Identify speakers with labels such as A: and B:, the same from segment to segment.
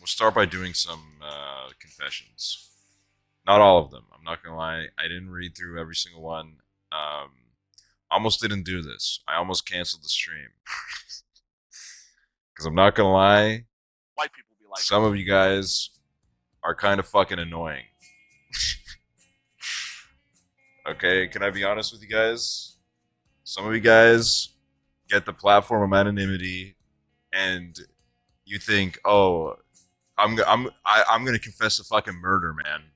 A: we'll start by doing some confessions. Not all of them. I'm not gonna lie. I didn't read through every single one. Almost didn't do this. I almost canceled the stream because I'm not gonna lie.
B: White people be like,
A: Some of you guys are kind of fucking annoying. Okay, can I be honest with you guys? Some of you guys get the platform of anonymity, and you think, "Oh, I'm gonna confess a fucking murder, man."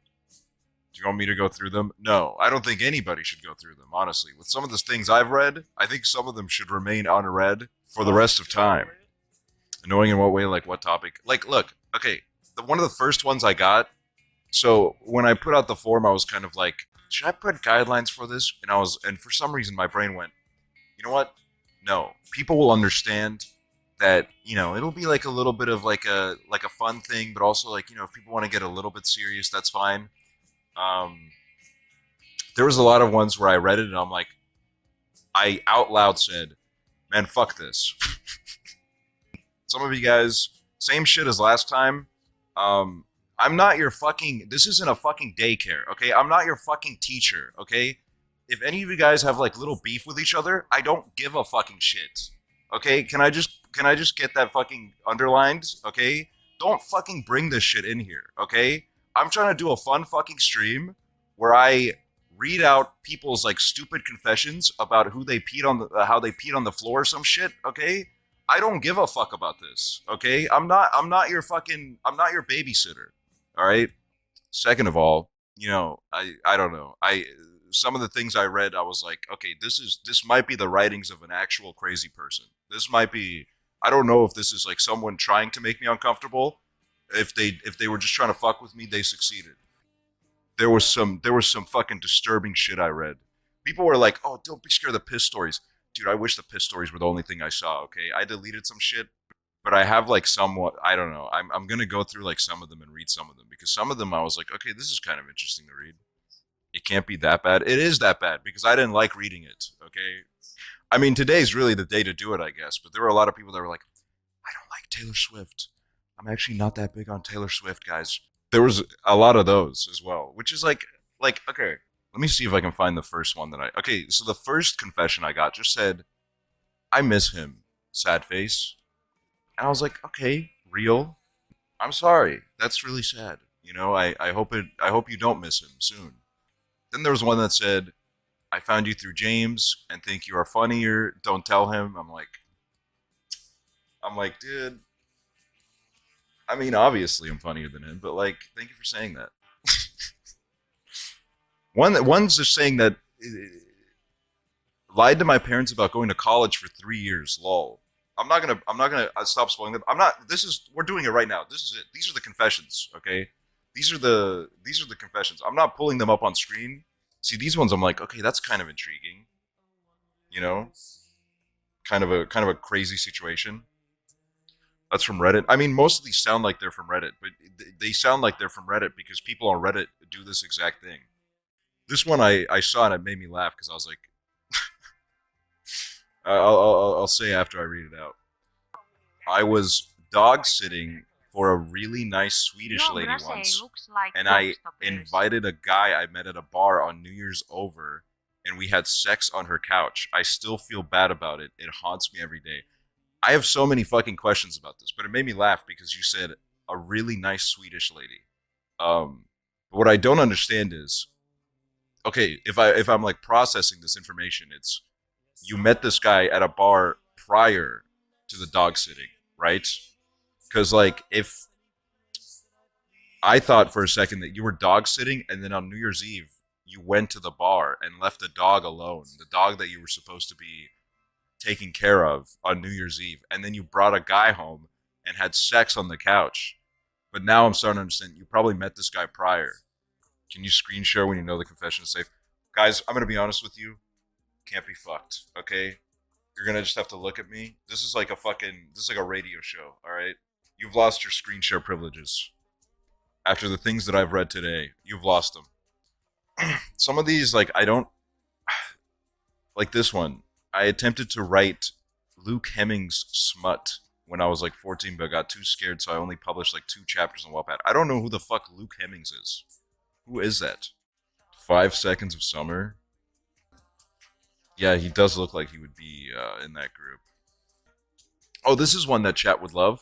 A: Do you want me to go through them? No, I don't think anybody should go through them. Honestly, with some of the things I've read, I think some of them should remain unread for the rest of time. Annoying in what way? Like what topic? Like, look, okay, one of the first ones I got. So when I put out the form, I was kind of like, should I put guidelines for this? And for some reason, my brain went, you know what? No, people will understand that. It'll be like a little bit of like a fun thing, but also like if people want to get a little bit serious, that's fine. Um, there was a lot of ones where I read it and I'm like, I out loud said, "Man, fuck this." Some of you guys, same shit as last time. Um, I'm not your fucking. This isn't a fucking daycare, okay? I'm not your fucking teacher, okay? If any of you guys have like little beef with each other, I don't give a fucking shit. Okay? Can I just get that fucking underlined? Okay? Don't fucking bring this shit in here, okay? I'm trying to do a fun fucking stream where I read out people's like stupid confessions about who they peed on the how they peed on the floor or some shit, okay? I don't give a fuck about this, okay? I'm not your babysitter. All right? Second of all, I don't know. I Some of the things I read, I was like, okay, this might be the writings of an actual crazy person. This might be. I don't know if this is like someone trying to make me uncomfortable. If they were just trying to fuck with me, they succeeded. There was some fucking disturbing shit I read. People were like, "Oh, don't be scared of the piss stories." Dude, I wish the piss stories were the only thing I saw, okay? I deleted some shit, but I have like somewhat, I don't know. I'm going to go through like some of them and read some of them because some of them I was like, "Okay, this is kind of interesting to read." It can't be that bad. It is that bad because I didn't like reading it, okay? I mean, today's really the day to do it, I guess, but there were a lot of people that were like, "I don't like Taylor Swift. I'm actually not that big on Taylor Swift, guys." There was a lot of those as well, which is like okay. Let me see if I can find the first one that I. Okay, so the first confession I got just said, "I miss him, sad face," and I was like, "Okay, real. I'm sorry. That's really sad. I hope you don't miss him soon." Then there was one that said, "I found you through James and think you are funnier. Don't tell him." I'm like, dude. I mean, obviously I'm funnier than him, but like, thank you for saying that. One's just saying that lied to my parents about going to college for 3 years. Lol. I'm not gonna stop spoiling them. I'm not. This is we're doing it right now. This is it. These are the confessions. Okay. These are the confessions. I'm not pulling them up on screen. See these ones. I'm like, okay, that's kind of intriguing. You know, kind of a crazy situation. That's from Reddit. I mean, most of these sound like they're from Reddit, but they sound like they're from Reddit because people on Reddit do this exact thing. This one I saw and it made me laugh because I was like, I'll say after I read it out. I was dog sitting for a really nice Swedish
C: Your
A: lady
C: bracelet
A: once,
C: looks like
A: and I
C: lobsters.
A: invited a guy I met at a bar on New Year's over, and we had sex on her couch. I still feel bad about it. It haunts me every day. I have so many fucking questions about this, but it made me laugh because you said a really nice Swedish lady. But what I don't understand is, okay, if I'm like processing this information, it's you met this guy at a bar prior to the dog sitting, right? Because like if I thought for a second that you were dog sitting and then on New Year's Eve you went to the bar and left the dog alone, the dog that you were supposed to be taking care of on New Year's Eve, and then you brought a guy home and had sex on the couch. But now I'm starting to understand you probably met this guy prior. Can you screen share when you know the confession is safe? Guys, I'm gonna be honest with you. Can't be fucked. Okay? You're gonna just have to look at me. This is like a radio show, alright? You've lost your screen share privileges. After the things that I've read today, you've lost them. Some of these, like, I don't like this one. I attempted to write Luke Hemmings smut when I was like 14, but I got too scared, so I only published like 2 chapters on Wattpad. I don't know who the fuck Luke Hemmings is. Who is that? 5 Seconds of Summer. Yeah, he does look like he would be in that group. Oh, this is one that chat would love.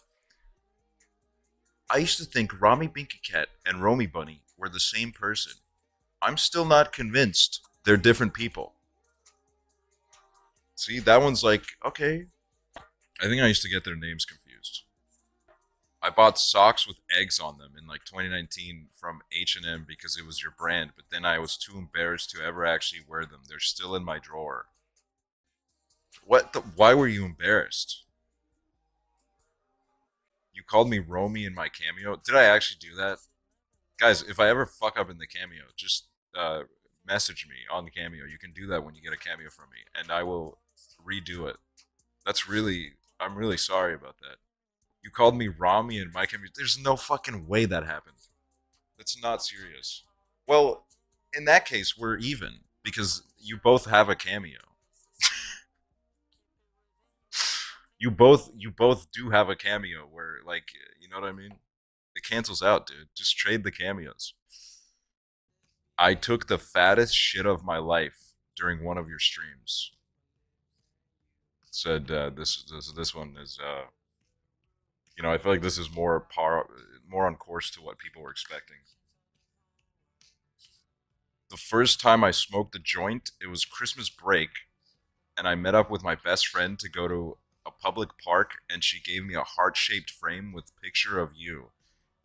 A: I used to think Rami Binky and Romy Bunny were the same person. I'm still not convinced they're different people. See, that one's like, okay. I think I used to get their names confused. I bought socks with eggs on them in like 2019 from H&M because it was your brand, but then I was too embarrassed to ever actually wear them. They're still in my drawer. What the, why were you embarrassed? You called me Romy in my cameo. Did I actually do that? Guys, if I ever fuck up in the cameo, just message me on the cameo. You can do that when you get a cameo from me, and I will redo it. That's really, I'm really sorry about that. You called me Rami in my cameo. There's no fucking way that happened. That's not serious. Well, in that case, we're even because you both have a cameo. You both do have a cameo where like you know what I mean? It cancels out, dude. Just trade the cameos. I took the fattest shit of my life during one of your streams. Said this one is I feel like this is more on course to what people were expecting. The first time I smoked a joint, it was Christmas break, and I met up with my best friend to go to a public park, and she gave me a heart-shaped frame with a picture of you.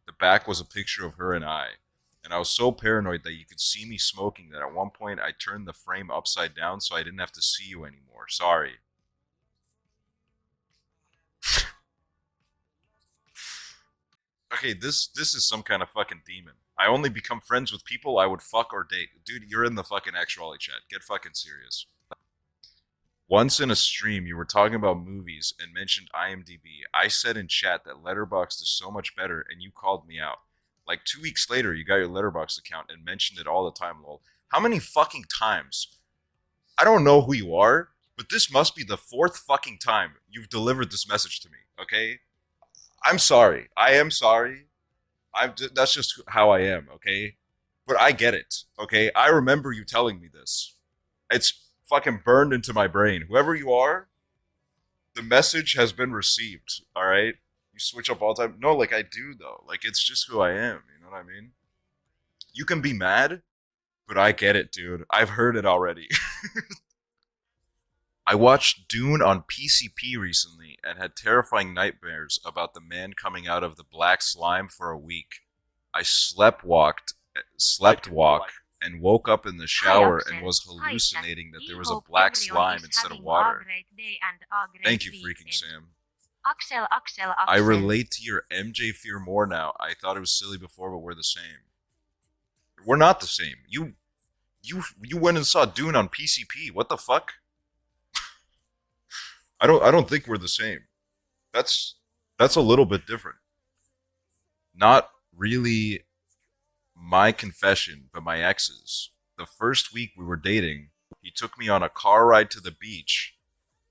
A: The back was a picture of her and I. And I was so paranoid that you could see me smoking that at one point I turned the frame upside down so I didn't have to see you anymore. Sorry. Okay, this is some kind of fucking demon. I only become friends with people I would fuck or date. Dude, you're in the fucking Aksually chat. Get fucking serious. Once in a stream, you were talking about movies and mentioned IMDb. I said in chat that Letterboxd is so much better, and you called me out. Like 2 weeks later, you got your Letterboxd account and mentioned it all the time, lol. How many fucking times? I don't know who you are, but this must be the fourth fucking time you've delivered this message to me, okay? I'm sorry. I am sorry. That's just how I am, okay? But I get it, okay? I remember you telling me this. It's fucking burned into my brain. Whoever you are, the message has been received. All right. You switch up all the time. No, like I do though. Like it's just who I am. You know what I mean? You can be mad, but I get it, dude. I've heard it already. I watched Dune on PCP recently and had terrifying nightmares about the man coming out of the black slime for a week. I slept walk, and woke up in the shower and was hallucinating that there was a black slime instead of water. Thank you, freaking Sam. I relate to your MJ fear more now. I thought it was silly before, but we're the same. We're not the same. You went and saw Dune on PCP. What the fuck? I don't think we're the same. That's that's a little bit different. Not really my confession, but my ex's. The first week we were dating, he took me on a car ride to the beach.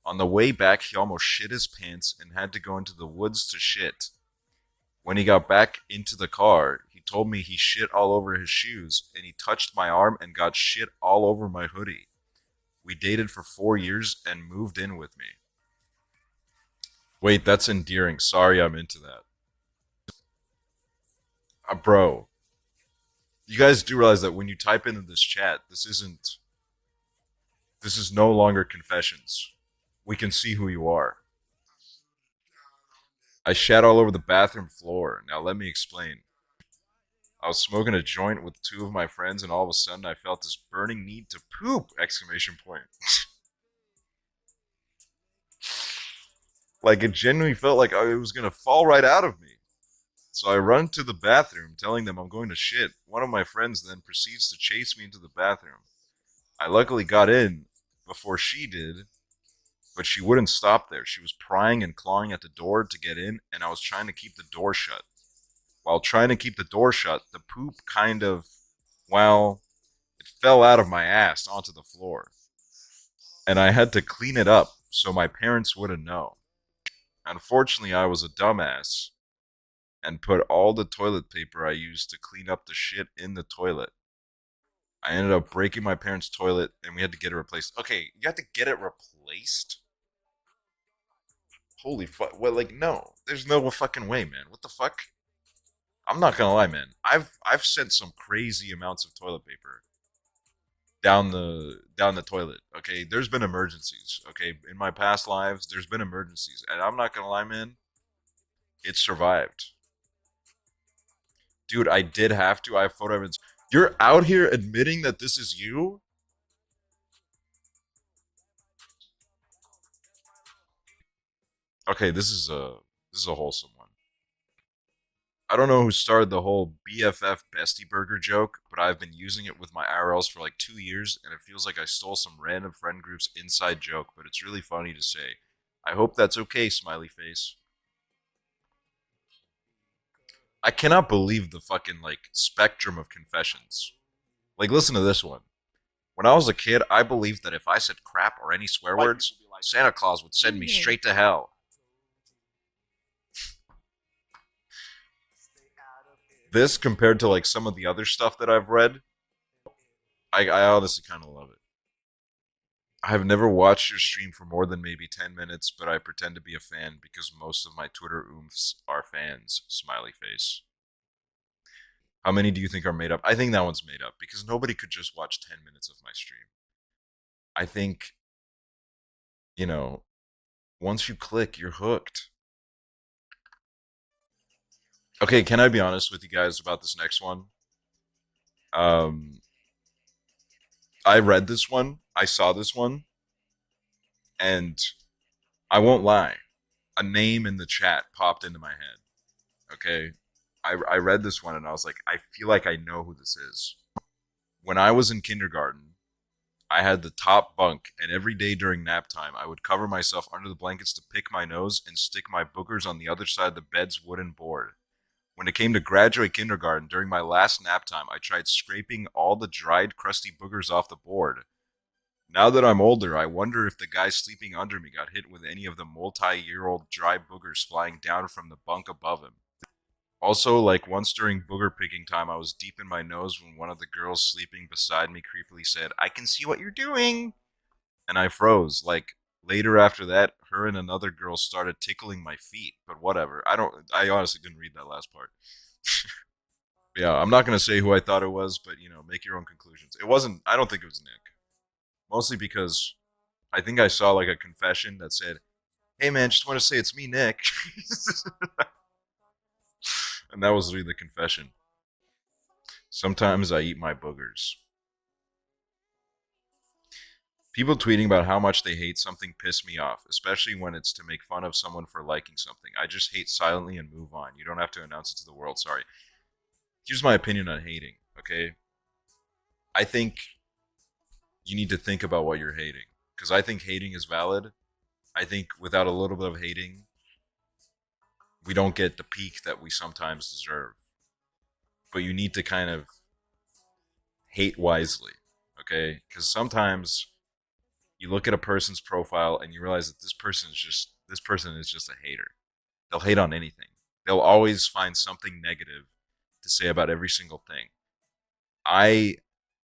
A: On the way back, he almost shit his pants and had to go into the woods to shit. When he got back into the car, he told me he shit all over his shoes and he touched my arm and got shit all over my hoodie. We dated for 4 years and moved in with me. Wait, that's endearing. Sorry, I'm into that. Bro, you guys do realize that when you type into this chat, this is no longer confessions. We can see who you are. I shat all over the bathroom floor. Now let me explain. I was smoking a joint with two of my friends and all of a sudden I felt this burning need to poop! Exclamation point. Like it genuinely felt like it was gonna fall right out of me. So I run to the bathroom, telling them I'm going to shit. One of my friends then proceeds to chase me into the bathroom. I luckily got in before she did, but she wouldn't stop there. She was prying and clawing at the door to get in, and I was trying to keep the door shut. While trying to keep the door shut, the poop well, it fell out of my ass onto the floor. And I had to clean it up so my parents wouldn't know. Unfortunately, I was a dumbass and put all the toilet paper I used to clean up the shit in the toilet. I ended up breaking my parents' toilet and we had to get it replaced. Okay, you have to get it replaced? Holy fuck. Well, like, no. There's no fucking way, man. What the fuck? I'm not gonna lie, man. I've sent some crazy amounts of toilet paper down the toilet. Okay, there's been emergencies. Okay, in my past lives, there's been emergencies, and I'm not gonna lie, man. It survived, dude. I did have to. I have photo evidence. You're out here admitting that this is you. Okay, this is a wholesome one. I don't know who started the whole BFF Bestie Burger joke, but I've been using it with my IRLs for like 2 years, and it feels like I stole some random friend group's inside joke, but it's really funny to say. I hope that's okay, smiley face. I cannot believe the fucking like spectrum of confessions. Like, listen to this one. When I was a kid, I believed that if I said crap or any swear words, Santa Claus would send me straight to hell. This compared to like some of the other stuff that I've read, I honestly kind of love it. I have never watched your stream for more than maybe 10 minutes, but I pretend to be a fan because most of my Twitter oomphs are fans. Smiley face. How many do you think are made up? I think that one's made up because nobody could just watch 10 minutes of my stream. I think, you know, once you click, you're hooked. Okay, can I be honest with you guys about this next one? Um, I read this one, I saw this one, and I won't lie. A name in the chat popped into my head. Okay, I read this one and I was like, I feel like I know who this is. When I was in kindergarten, I had the top bunk, and every day during nap time, I would cover myself under the blankets to pick my nose and stick my boogers on the other side of the bed's wooden board. When it came to graduate kindergarten, during my last nap time, I tried scraping all the dried, crusty boogers off the board. Now that I'm older, I wonder if the guy sleeping under me got hit with any of the multi-year-old dry boogers flying down from the bunk above him. Also, like once during booger picking time, I was deep in my nose when one of the girls sleeping beside me creepily said, "I can see what you're doing." And I froze. Like later after that, her and another girl started tickling my feet, but whatever. I honestly didn't read that last part. Yeah, I'm not going to say who I thought it was, but make your own conclusions. It wasn't, I don't think it was Nick. Mostly because I think I saw like a confession that said, "Hey man, just want to say it's me, Nick." And that was really the confession. Sometimes I eat my boogers. People tweeting about how much they hate something piss me off, especially when it's to make fun of someone for liking something. I just hate silently and move on. You don't have to announce it to the world. Sorry. Here's my opinion on hating, okay? I think you need to think about what you're hating. Because I think hating is valid. I think without a little bit of hating, we don't get the peak that we sometimes deserve. But you need to kind of hate wisely, okay? Because sometimes you look at a person's profile and you realize that this person is just a hater. They'll hate on anything. They'll always find something negative to say about every single thing. I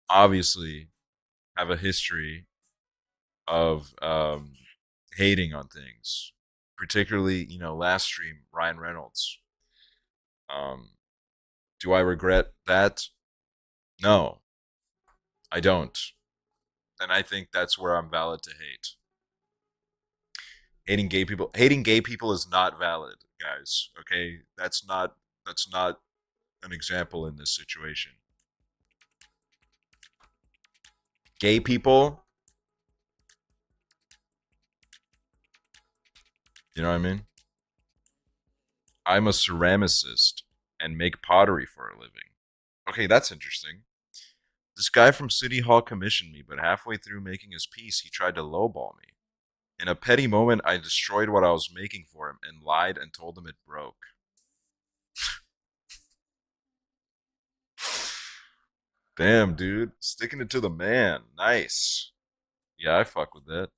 A: obviously have a history of hating on things, particularly last stream Ryan Reynolds. Um, do I regret that? No, I don't, and I think that's where I'm valid to hate. Hating gay people is not valid, guys. Okay, that's not an example in this situation. Gay people, you know what I mean? I'm a ceramicist and make pottery for a living. Okay, that's interesting. This guy from City Hall commissioned me, but halfway through making his piece, he tried to lowball me. In a petty moment, I destroyed what I was making for him and lied and told him it broke. Damn, dude. Sticking it to the man. Nice. Yeah, I fuck with that.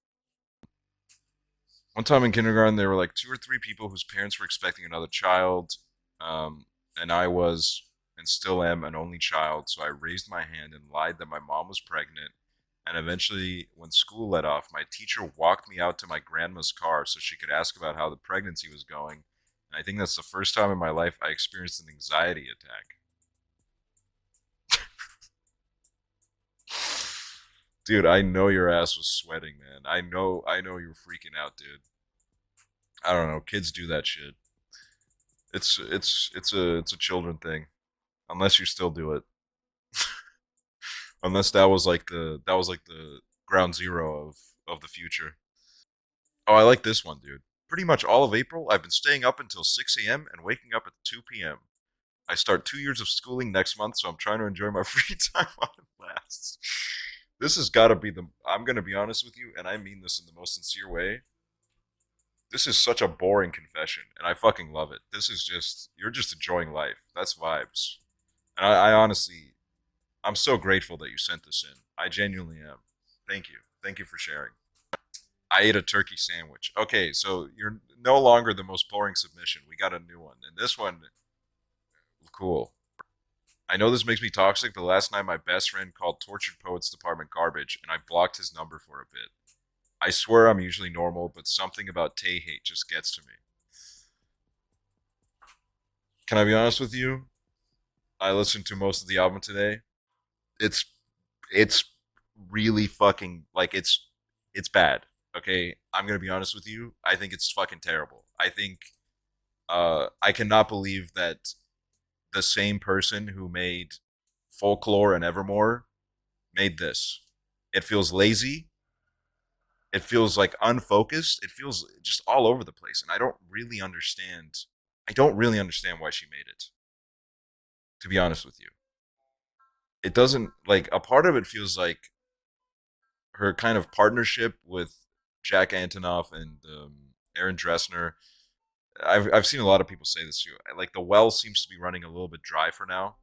A: One time in kindergarten, there were like two or three people whose parents were expecting another child, um, and I was and still am an only child. So I raised my hand and lied that my mom was pregnant. And eventually, when school let off, my teacher walked me out to my grandma's car so she could ask about how the pregnancy was going. And I think that's the first time in my life I experienced an anxiety attack. Dude, I know your ass was sweating, man. I know you were freaking out, dude. I don't know. Kids do that shit. It's a children thing. Unless you still do it. Unless that was like the ground zero of the future. Oh, I like this one, dude. Pretty much all of April, I've been staying up until 6 a.m. and waking up at 2 p.m. I start 2 years of schooling next month, so I'm trying to enjoy my free time while it lasts. This has got to be the. I'm going to be honest with you, and I mean this in the most sincere way. This is such a boring confession, and I fucking love it. This is just. You're just enjoying life. That's vibes. And I honestly. I'm so grateful that you sent this in. I genuinely am. Thank you. Thank you for sharing. I ate a turkey sandwich. Okay, so you're no longer the most boring submission. We got a new one. And this one, cool. I know this makes me toxic, but last night my best friend called Tortured Poets Department garbage, and I blocked his number for a bit. I swear I'm usually normal, but something about Tay hate just gets to me. Can I be honest with you? I listened to most of the album today. It's it's really fucking like it's bad. Okay, I'm gonna be honest with you. I think it's fucking terrible. I think I cannot believe that the same person who made Folklore and Evermore made this. It feels lazy. It feels like unfocused. It feels just all over the place, and I don't really understand. I don't really understand why she made it. To be honest with you, it doesn't like a part of it feels like her kind of partnership with Jack Antonoff and Aaron Dressner. I've seen a lot of people say this too. Like the well seems to be running a little bit dry for now.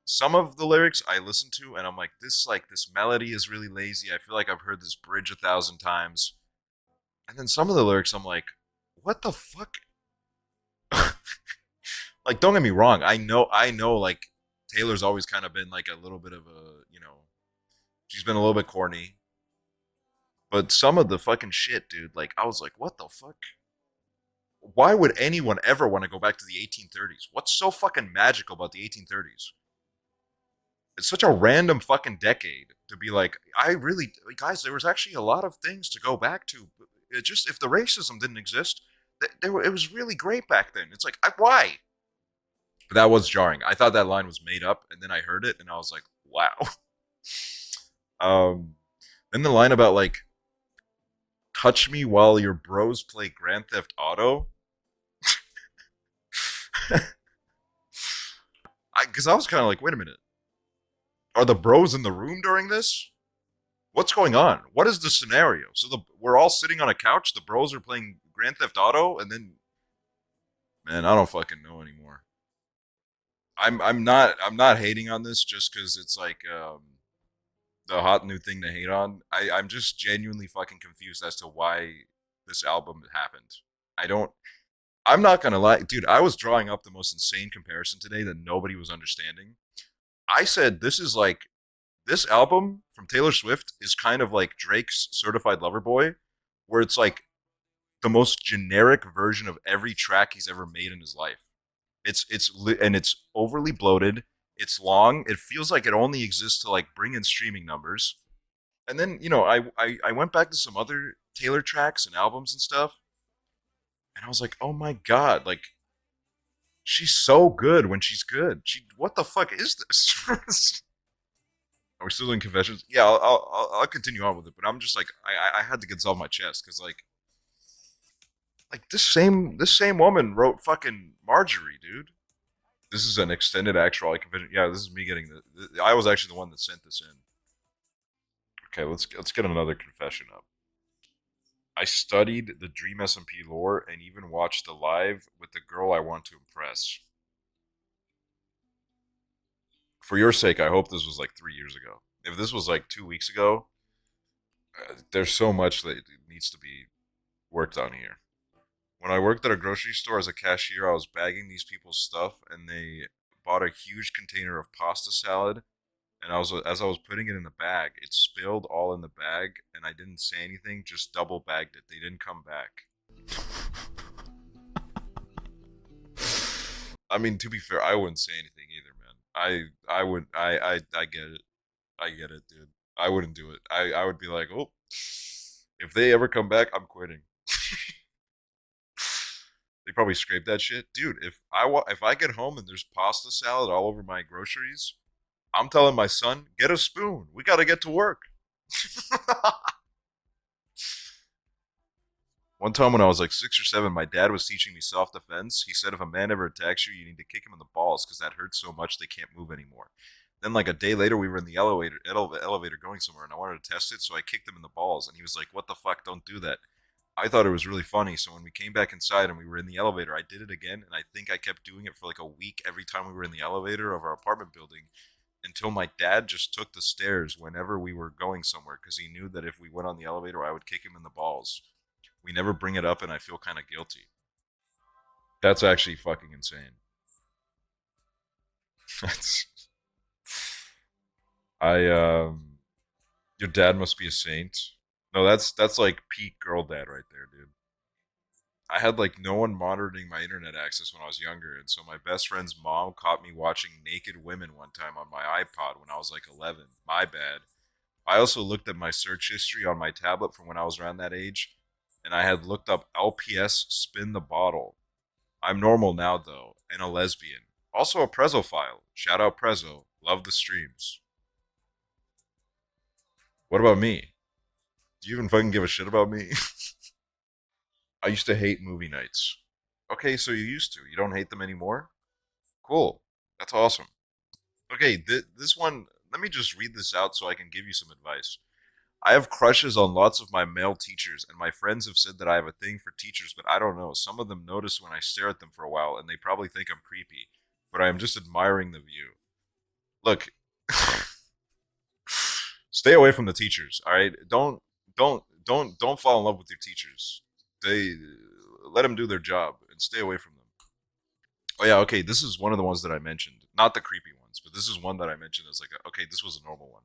A: Some of the lyrics I listen to and I'm like this melody is really lazy. I feel like I've heard this bridge 1,000 times. And then some of the lyrics I'm like, what the fuck? Like don't get me wrong. I know like Taylor's always kind of been like a little bit of a, she's been a little bit corny. But some of the fucking shit, dude, like I was like, what the fuck? Why would anyone ever want to go back to the 1830s? What's so fucking magical about the 1830s? It's such a random fucking decade to be like, I really, guys, there was actually a lot of things to go back to. It just, if the racism didn't exist, it was really great back then. It's like, why? But that was jarring. I thought that line was made up, and then I heard it, and I was like, wow. Then the line about like, touch me while your bros play Grand Theft Auto. Because I was kind of like, wait a minute, are the bros in the room during this? What's going on? What is the scenario? So we're all sitting on a couch. The bros are playing Grand Theft Auto, and then man, I don't fucking know anymore. I'm not hating on this just because it's like the hot new thing to hate on. I'm just genuinely fucking confused as to why this album happened. I don't. I'm not gonna lie, dude. I was drawing up the most insane comparison today that nobody was understanding. I said this album from Taylor Swift is kind of like Drake's Certified Lover Boy, where it's like the most generic version of every track he's ever made in his life. And it's overly bloated. It's long. It feels like it only exists to like bring in streaming numbers. And then I went back to some other Taylor tracks and albums and stuff, and I was like, oh my god, like she's so good when she's good. What the fuck is this? Are we still doing confessions? Yeah, I'll continue on with it, but I'm just like I had to get this off my chest because like this same woman wrote fucking Marjorie, dude. This is an extended actual confession. Yeah, this is me getting the. I was actually the one that sent this in. Okay, let's get another confession up. I studied the Dream SMP lore and even watched the live with the girl I want to impress. For your sake, I hope this was like 3 years ago. If this was like 2 weeks ago, there's so much that needs to be. worked on here. When I worked at a grocery store as a cashier, I was bagging these people's stuff, and they bought a huge container of pasta salad. And as I was putting it in the bag, it spilled all in the bag, and I didn't say anything, just double bagged it. They didn't come back. I mean, to be fair, I wouldn't say anything either, man. I would I get it. I get it, dude. I wouldn't do it. I would be like, oh, if they ever come back, I'm quitting. They probably scrape that shit, dude. If I get home and there's pasta salad all over my groceries, I'm telling my son, get a spoon. We got to get to work. One time when I was like 6 or 7, my dad was teaching me self defense. He said if a man ever attacks you, you need to kick him in the balls because that hurts so much they can't move anymore. Then like a day later, we were in the elevator going somewhere, and I wanted to test it, so I kicked him in the balls, and he was like, "What the fuck? Don't do that." I thought it was really funny, so when we came back inside and we were in the elevator, I did it again, and I think I kept doing it for like a week every time we were in the elevator of our apartment building until my dad just took the stairs whenever we were going somewhere because he knew that if we went on the elevator, I would kick him in the balls. We never bring it up, and I feel kind of guilty. That's actually fucking insane. That's I Your dad must be a saint. No, that's like peak girl dad right there, dude. I had like no one monitoring my internet access when I was younger, and so my best friend's mom caught me watching naked women one time on my iPod when I was like 11. My bad. I also looked at my search history on my tablet from when I was around that age, and I had looked up LPS spin the bottle. I'm normal now though, and a lesbian. Also a Prezophile. Shout out Prezo. Love the streams. What about me? Do you even fucking give a shit about me? I used to hate movie nights. Okay, so you used to. You don't hate them anymore? Cool. That's awesome. Okay, this one, let me just read this out so I can give you some advice. I have crushes on lots of my male teachers, and my friends have said that I have a thing for teachers, but I don't know. Some of them notice when I stare at them for a while, and they probably think I'm creepy, but I am just admiring the view. Look, stay away from the teachers, all right? Don't fall in love with your teachers. They let them do their job and stay away from them. Oh yeah, okay. This is one of the ones that I mentioned, not the creepy ones, but this is one that I mentioned as like, okay, this was a normal one.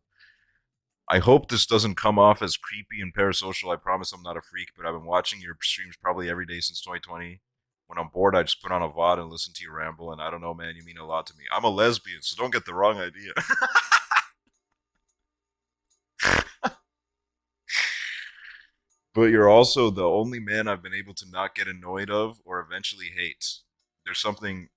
A: I hope this doesn't come off as creepy and parasocial. I promise I'm not a freak, but I've been watching your streams probably every day since 2020. When I'm bored, I just put on a VOD and listen to you ramble. And I don't know, man, you mean a lot to me. I'm a lesbian, so don't get the wrong idea. But you're also the only man I've been able to not get annoyed of or eventually hate. There's something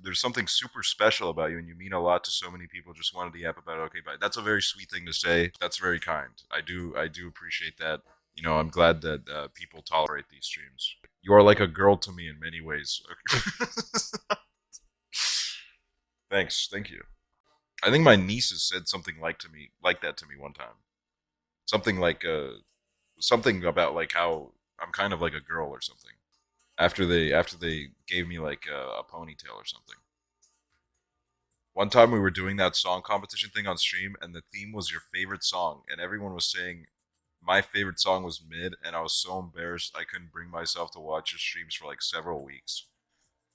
A: there's something super special about you, and you mean a lot to so many people. Just wanted to yap about it. Okay, bye. That's a very sweet thing to say. That's very kind. I do appreciate that. I'm glad that people tolerate these streams. You are like a girl to me in many ways. Thanks, thank you. I think my nieces said something like that to me one time. Something like something about like how I'm kind of like a girl or something. After they gave me like a ponytail or something. One time we were doing that song competition thing on stream, and the theme was your favorite song, and everyone was saying my favorite song was Mid, and I was so embarrassed I couldn't bring myself to watch your streams for like several weeks.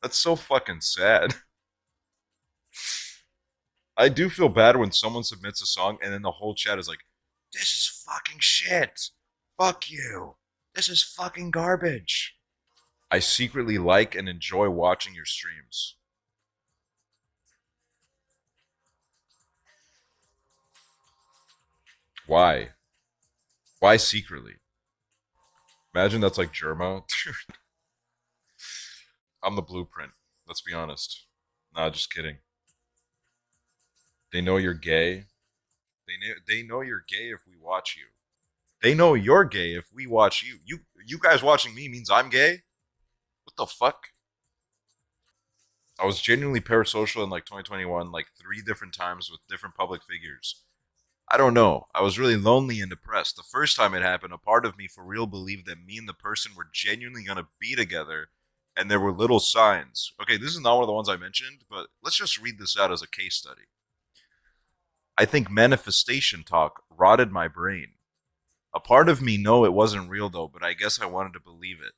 A: That's so fucking sad. I do feel bad when someone submits a song and then the whole chat is like, "This is fucking shit. Fuck you. This is fucking garbage." I secretly like and enjoy watching your streams. Why? Why secretly? Imagine that's like Germa. I'm the blueprint. Let's be honest. Nah, just kidding. They know you're gay. They know you're gay if we watch you. They know you're gay if we watch you. You guys watching me means I'm gay? What the fuck? I was genuinely parasocial in like 2021, like 3 different times with different public figures. I don't know. I was really lonely and depressed. The first time it happened, a part of me for real believed that me and the person were genuinely going to be together, and there were little signs. Okay, this is not one of the ones I mentioned, but let's just read this out as a case study. I think manifestation talk rotted my brain. A part of me know it wasn't real though, but I guess I wanted to believe it.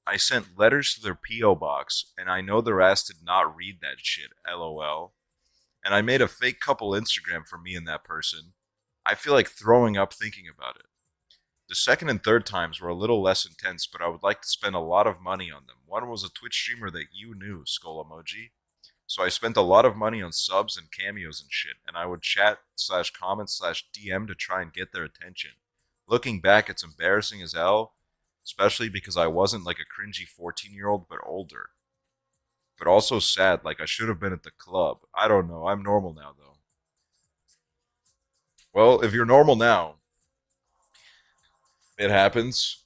A: I sent letters to their P.O. box, and I know their ass did not read that shit, lol. And I made a fake couple Instagram for me and that person. I feel like throwing up thinking about it. The second and third times were a little less intense, but I would like to spend a lot of money on them. One was a Twitch streamer that you knew, skull emoji. So I spent a lot of money on subs and cameos and shit, and I would chat slash comment slash DM to try and get their attention. Looking back, it's embarrassing as hell, especially because I wasn't like a cringy 14-year-old, but older. But also sad, like I should have been at the club. I don't know. I'm normal now, though. Well, if you're normal now, it happens.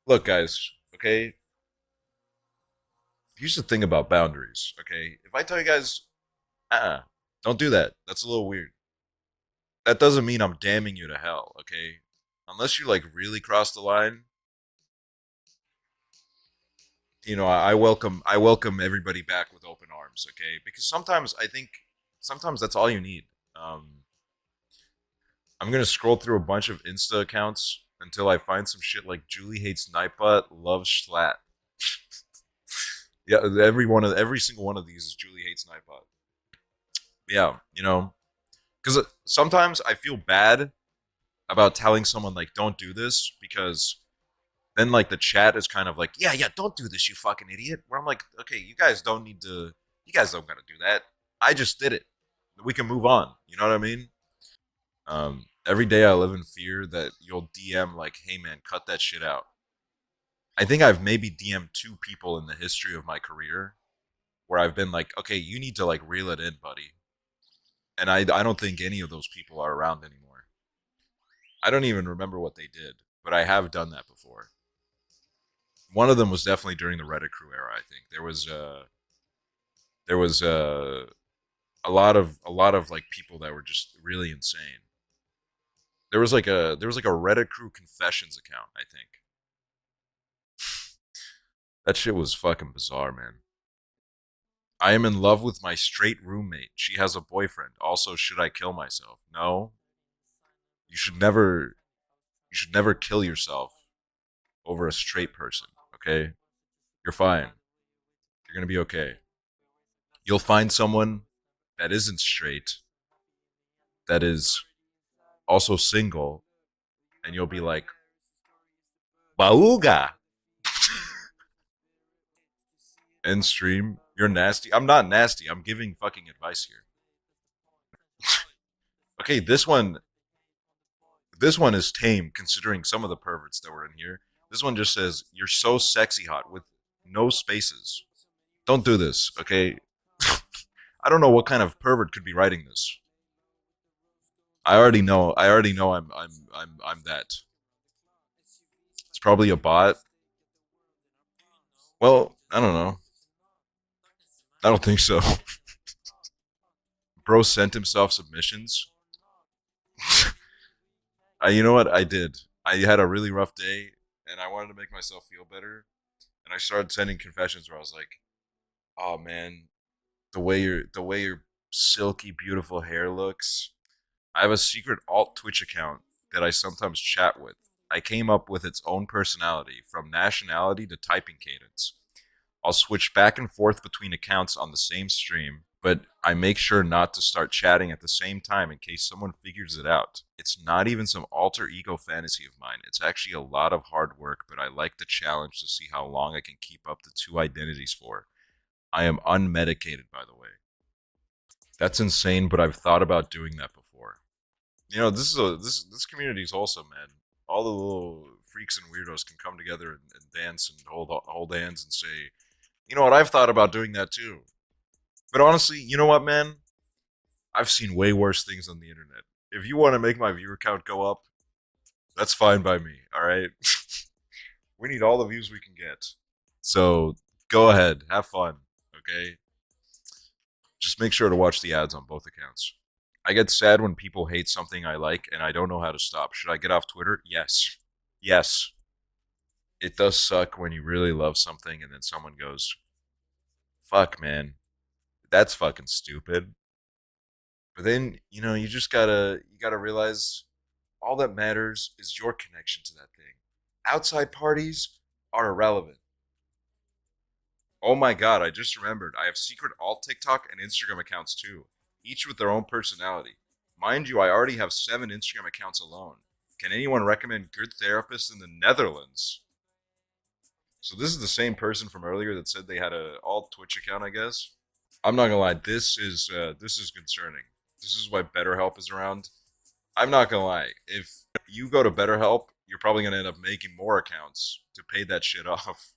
A: Look, guys, okay? Here's the thing about boundaries, okay? If I tell you guys, don't do that. That's a little weird. That doesn't mean I'm damning you to hell, okay? Unless you like really cross the line, I welcome everybody back with open arms, okay? Because sometimes I think sometimes that's all you need. Um, I'm gonna scroll through a bunch of Insta accounts until I find some shit like Julie hates Nightbot, loves Schlatt. Yeah, every single one of these is Julie hates Nightbot. Yeah, because sometimes I feel bad about telling someone like don't do this because then like the chat is kind of like yeah don't do this you fucking idiot. Where I'm like okay you guys don't gotta do that. I just did it. We can move on. You know what I mean? Every day I live in fear that you'll DM like hey man cut that shit out. I think I've maybe DM'd two people in the history of my career where I've been like okay you need to like reel it in buddy. And I don't think any of those people are around anymore. I don't even remember what they did, but I have done that before. One of them was definitely during the Reddit crew era. I think there was a lot of like people that were just really insane. There was like a Reddit crew confessions account. I think that shit was fucking bizarre, man. I am in love with my straight roommate. She has a boyfriend. Also, should I kill myself? No, you should never. You should never kill yourself over a straight person. Okay, you're fine. You're gonna be okay. You'll find someone that isn't straight, that is also single, and you'll be like, Bauga! End stream. You're nasty. I'm not nasty. I'm giving fucking advice here. Okay, this one is tame considering some of the perverts that were in here. This one just says, You're so sexy hot with no spaces. Don't do this, okay? I don't know what kind of pervert could be writing this. I already know I'm that. It's probably a bot. Well, I don't know. I don't think so. Bro sent himself submissions. You know what? I did. I had a really rough day, and I wanted to make myself feel better. And I started sending confessions where I was like, "Oh man, the way your silky, beautiful hair looks." I have a secret alt Twitch account that I sometimes chat with. I came up with its own personality, from nationality to typing cadence. I'll switch back and forth between accounts on the same stream, but I make sure not to start chatting at the same time in case someone figures it out. It's not even some alter ego fantasy of mine. It's actually a lot of hard work, but I like the challenge to see how long I can keep up the two identities for. I am unmedicated, by the way. That's insane, but I've thought about doing that before. This community is awesome, man. All the little freaks and weirdos can come together and dance and hold hands and say, you know what? I've thought about doing that too. But honestly, you know what, man? I've seen way worse things on the internet. If you want to make my viewer count go up, that's fine by me. All right. We need all the views we can get. So go ahead, have fun. Okay. Just make sure to watch the ads on both accounts. I get sad when people hate something I like and I don't know how to stop. Should I get off Twitter? Yes. Yes. It does suck when you really love something and then someone goes, fuck, man, that's fucking stupid. But then, you just gotta realize All that matters is your connection to that thing. Outside parties are irrelevant. Oh my god, I just remembered. I have secret alt TikTok and Instagram accounts too, each with their own personality. Mind you, I already have 7 Instagram accounts alone. Can anyone recommend good therapists in the Netherlands? So this is the same person from earlier that said they had a alt Twitch account, I guess. I'm not gonna lie, this is concerning. This is why BetterHelp is around. I'm not gonna lie, if you go to BetterHelp, you're probably gonna end up making more accounts to pay that shit off.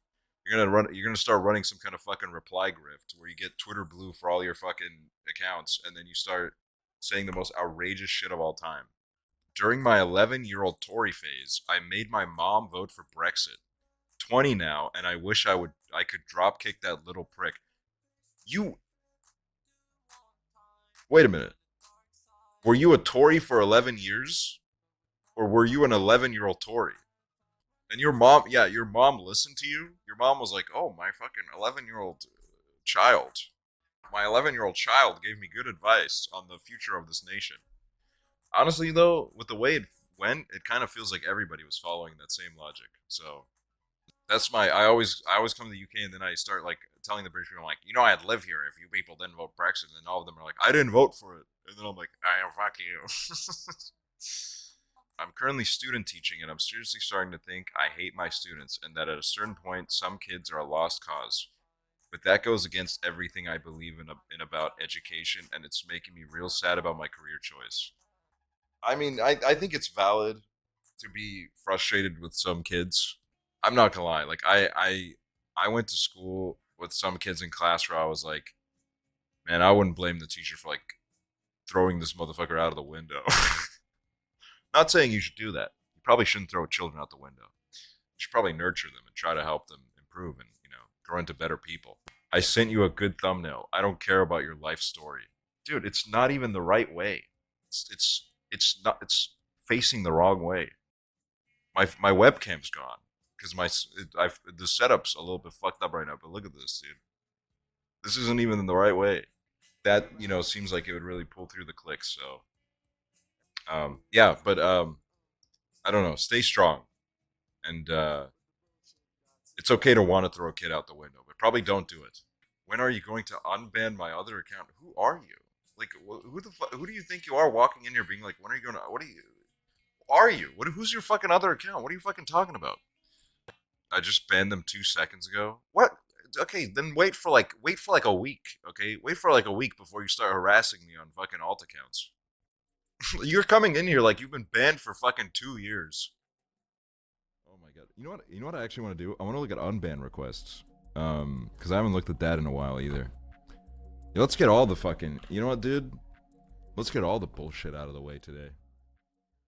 A: You're gonna start running some kind of fucking reply grift where you get Twitter blue for all your fucking accounts, and then you start saying the most outrageous shit of all time. During my 11-year-old Tory phase, I made my mom vote for Brexit. 20 now, and I could drop kick that little prick. You wait a minute. Were you a Tory for 11 years, or were you an 11-year-old Tory? And your mom, yeah, your mom listened to you. Your mom was like, "Oh, my fucking 11-year-old child. My 11-year-old child gave me good advice on the future of this nation." Honestly, though, with the way it went, it kind of feels like everybody was following that same logic. So that's my. I always come to the UK and then I start like telling the British people, I'm like, I'd live here if you people didn't vote Brexit, and then all of them are like, I didn't vote for it, and then I'm like, I fuck you. I'm currently student teaching, and I'm seriously starting to think I hate my students, and that at a certain point, some kids are a lost cause. But that goes against everything I believe in about education, and it's making me real sad about my career choice. I mean, I think it's valid to be frustrated with some kids. I'm not gonna lie. Like I went to school with some kids in class where I was like, man, I wouldn't blame the teacher for like throwing this motherfucker out of the window. Not saying you should do that. You probably shouldn't throw children out the window. You should probably nurture them and try to help them improve and grow into better people. I sent you a good thumbnail. I don't care about your life story, dude. It's not even the right way. It's not. It's facing the wrong way. My webcam's gone because the setup's a little bit fucked up right now. But look at this, dude. This isn't even in the right way. That seems like it would really pull through the clicks. So yeah, but I don't know. Stay strong, and it's okay to want to throw a kid out the window, but probably don't do it. When are you going to unban my other account? Who are you? Like, who do you think you are walking in here being like, when are you going to, what are you, who are you? Who's your fucking other account? What are you fucking talking about? I just banned them 2 seconds ago. What? Okay, then wait for like a week. Okay, wait for like a week before you start harassing me on fucking alt accounts. You're coming in here like you've been banned for fucking 2 years. Oh my god. You know what? You know what I actually want to do? I want to look at unban requests. Because I haven't looked at that in a while either. Yeah, let's get all the fucking. You know what, dude? Let's get all the bullshit out of the way today.